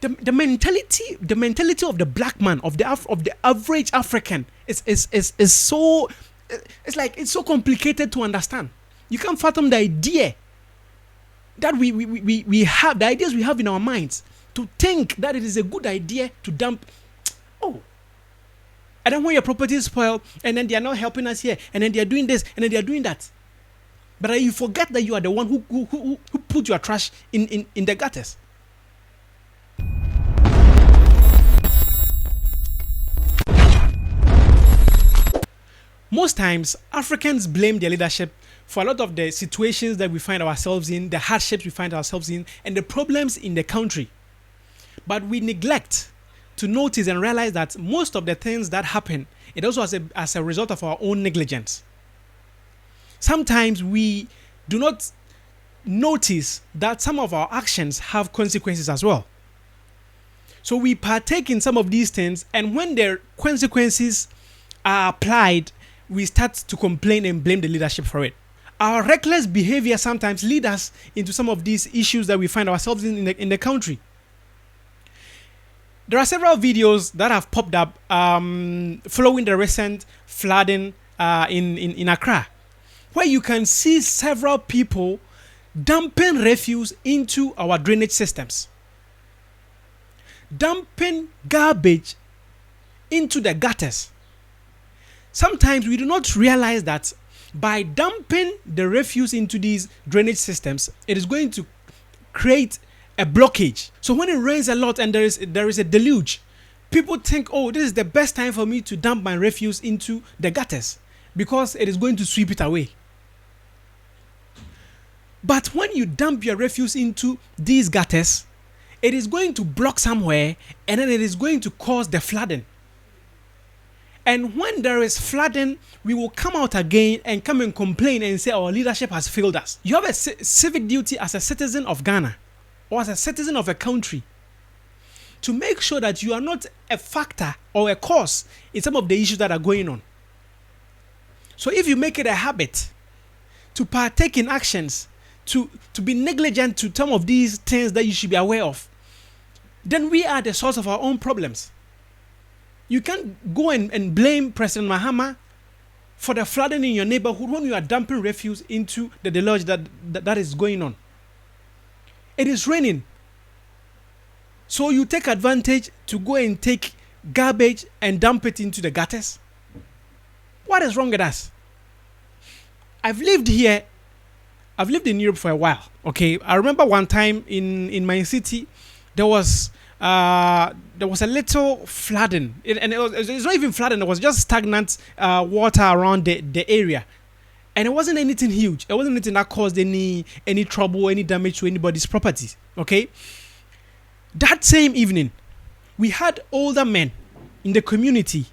The mentality of the black man, of the average African is so, it's like it's so complicated to understand. You can't fathom the idea that we have, the ideas we have in our minds, to think that it is a good idea to dump. Oh, and then when your property is spoiled, and then they are not helping us here, and then they are doing this, and then they are doing that. But you forget that you are the one who put your trash in the gutters. Most times, Africans blame their leadership for a lot of the situations that we find ourselves in, the hardships we find ourselves in, and the problems in the country. But we neglect to notice and realize that most of the things that happen, it also as a result of our own negligence. Sometimes we do not notice that some of our actions have consequences as well. So we partake in some of these things, and when their consequences are applied, we start to complain and blame the leadership for it. Our reckless behavior sometimes lead us into some of these issues that we find ourselves in the country. There are several videos that have popped up following the recent flooding in Accra, where you can see several people dumping refuse into our drainage systems, dumping garbage into the gutters. Sometimes we do not realize that by dumping the refuse into these drainage systems, it is going to create a blockage. So when it rains a lot and there is a deluge, people think, oh, this is the best time for me to dump my refuse into the gutters because it is going to sweep it away. But when you dump your refuse into these gutters, it is going to block somewhere, and then it is going to cause the flooding. And when there is flooding, we will come out again and come and complain and say our leadership has failed us. You have a civic duty as a citizen of Ghana or as a citizen of a country to make sure that you are not a factor or a cause in some of the issues that are going on. So if you make it a habit to partake in actions, to be negligent to some of these things that you should be aware of, then we are the source of our own problems. You can't go and blame President Mahama for the flooding in your neighborhood when you are dumping refuse into the deluge that is going on. It is raining. So you take advantage to go and take garbage and dump it into the gutters. What is wrong with us? I've lived in Europe for a while. Okay, I remember one time in my city, there was a little flooding, it's not even flooding. It was just stagnant water around the area, and it wasn't anything huge. It wasn't anything that caused any trouble, any damage to anybody's property. Okay, that same evening, we had older men in the community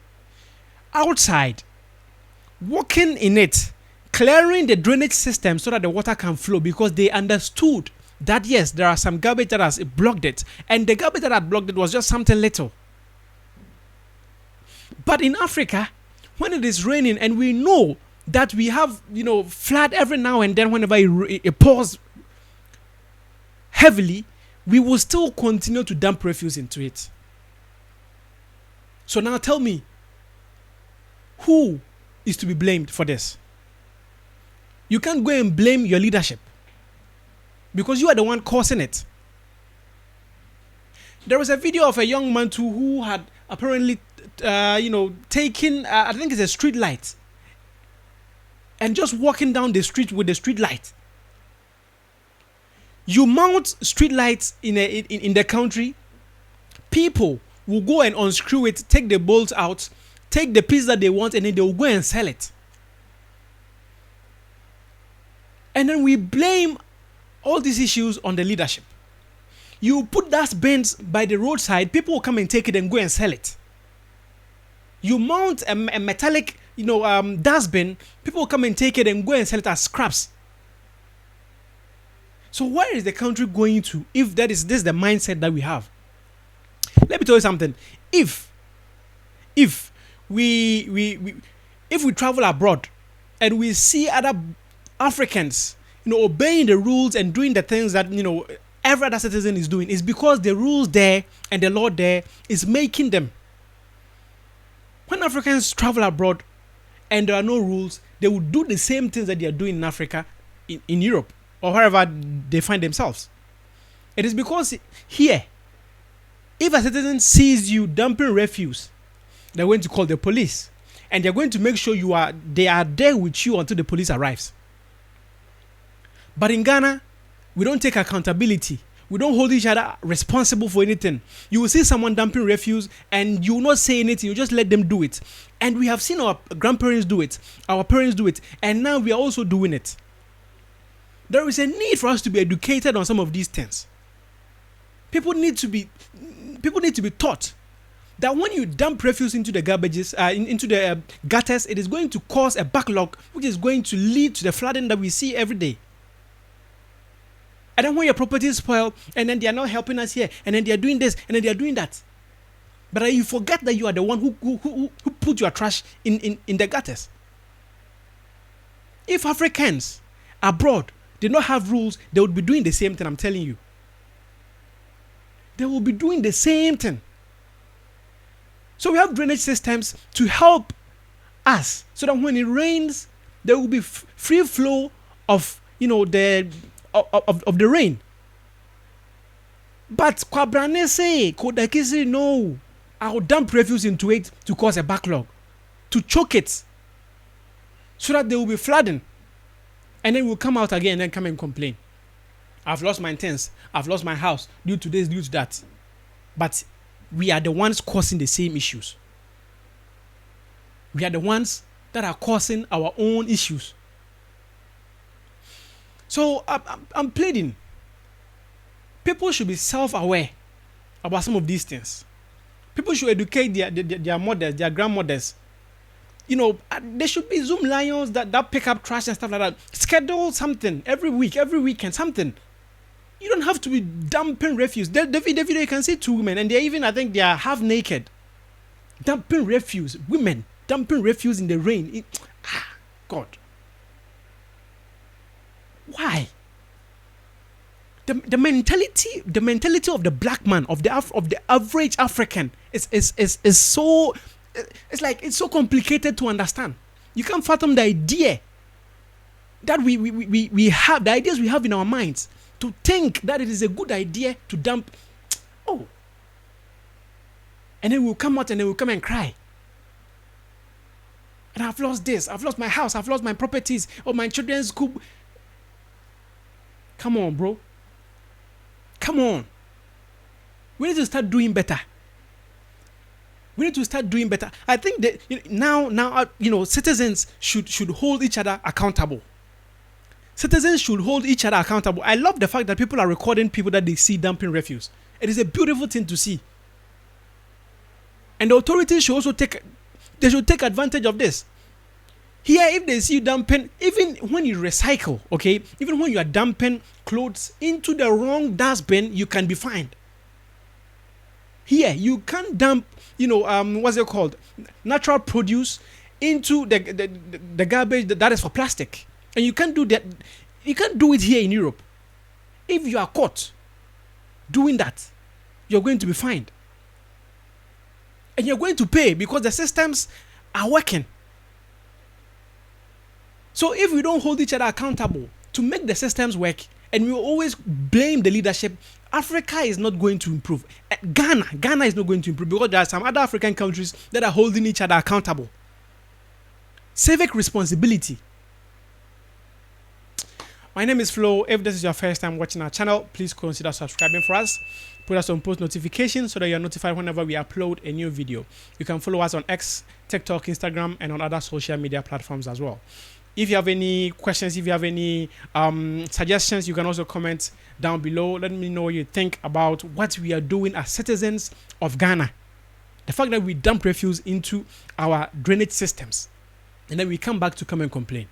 outside walking in it, clearing the drainage system so that the water can flow, because they understood that yes, there are some garbage that has blocked it, and the garbage that had blocked it was just something little. But in Africa, when it is raining and we know that we have flood every now and then, whenever it pours heavily, we will still continue to dump refuse into it. So now tell me, who is to be blamed for this? You can't go and blame your leadership, because you are the one causing it. There was a video of a young man too who had apparently, taken, I think it's a street light, and just walking down the street with the street light. You mount street lights in the country, people will go and unscrew it, take the bolts out, take the piece that they want, and then they will go and sell it. And then we blame all these issues on the leadership. You put dustbins by the roadside, people will come and take it and go and sell it. You mount a metallic, dustbin, people will come and take it and go and sell it as scraps. So where is the country going to if this is the mindset that we have? Let me tell you something. If we travel abroad and we see other Africans, obeying the rules and doing the things that every other citizen is doing. It's because the rules there and the law there is making them. When Africans travel abroad and there are no rules, they will do the same things that they are doing in Africa, in Europe, or wherever they find themselves. It is because here, if a citizen sees you dumping refuse, they're going to call the police. And they're going to make sure they are there with you until the police arrives. But in Ghana, we don't take accountability. We don't hold each other responsible for anything. You will see someone dumping refuse and you will not say anything. You just let them do it. And we have seen our grandparents do it. Our parents do it. And now we are also doing it. There is a need for us to be educated on some of these things. People need to be taught that when you dump refuse into the into the gutters, it is going to cause a backlog, which is going to lead to the flooding that we see every day. And then when your property is spoiled, and then they are not helping us here, and then they are doing this, and then they are doing that. But you forget that you are the one who put your trash in the gutters. If Africans abroad did not have rules, they would be doing the same thing, I'm telling you. They will be doing the same thing. So we have drainage systems to help us, so that when it rains, there will be free flow of of the rain. But Kwabrane say, Kodakisi, no, I'll dump refuse into it to cause a backlog, to choke it, so that they will be flooding, and then we'll come out again and then come and complain. I've lost my tents, I've lost my house due to this, due to that. But we are the ones causing the same issues. We are the ones that are causing our own issues. So I'm pleading. People should be self-aware about some of these things. People should educate their mothers, their grandmothers. There should be Zoom lions that pick up trash and stuff like that. Schedule something every weekend, something. You don't have to be dumping refuse. The video you can see 2 women, and I think they are half naked, dumping refuse. Women dumping refuse in the rain. God. Why? The mentality of the black man, of the average African is so, it's like it's so complicated to understand. You can't fathom the idea that we have, the ideas we have in our minds, to think that it is a good idea to dump. Oh. And then we'll come out and then we'll come and cry. And I've lost this, I've lost my house, I've lost my properties, or my children's school. Come on, bro. Come on. We need to start doing better. We need to start doing better. I think that now citizens should hold each other accountable. Citizens should hold each other accountable. I love the fact that people are recording people that they see dumping refuse. It is a beautiful thing to see. And the authorities should also take advantage of this. Here, if they see you dumping, even when you recycle, okay, even when you are dumping clothes into the wrong dustbin, you can be fined. Here, you can't dump, what's it called, natural produce into the garbage that is for plastic. And you can't do that. You can't do it here in Europe. If you are caught doing that, you're going to be fined. And you're going to pay because the systems are working. So if we don't hold each other accountable to make the systems work, and we will always blame the leadership, Africa is not going to improve. Ghana is not going to improve because there are some other African countries that are holding each other accountable. Civic responsibility. My name is Flo. If this is your first time watching our channel, please consider subscribing for us. Put us on post notifications so that you're notified whenever we upload a new video. You can follow us on X, TikTok, Instagram, and on other social media platforms as well. If you have any questions, if you have any suggestions, you can also comment down below. Let me know what you think about what we are doing as citizens of Ghana. The fact that we dump refuse into our drainage systems, and then we come back to come and complain.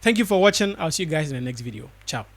Thank you for watching. I'll see you guys in the next video. Ciao.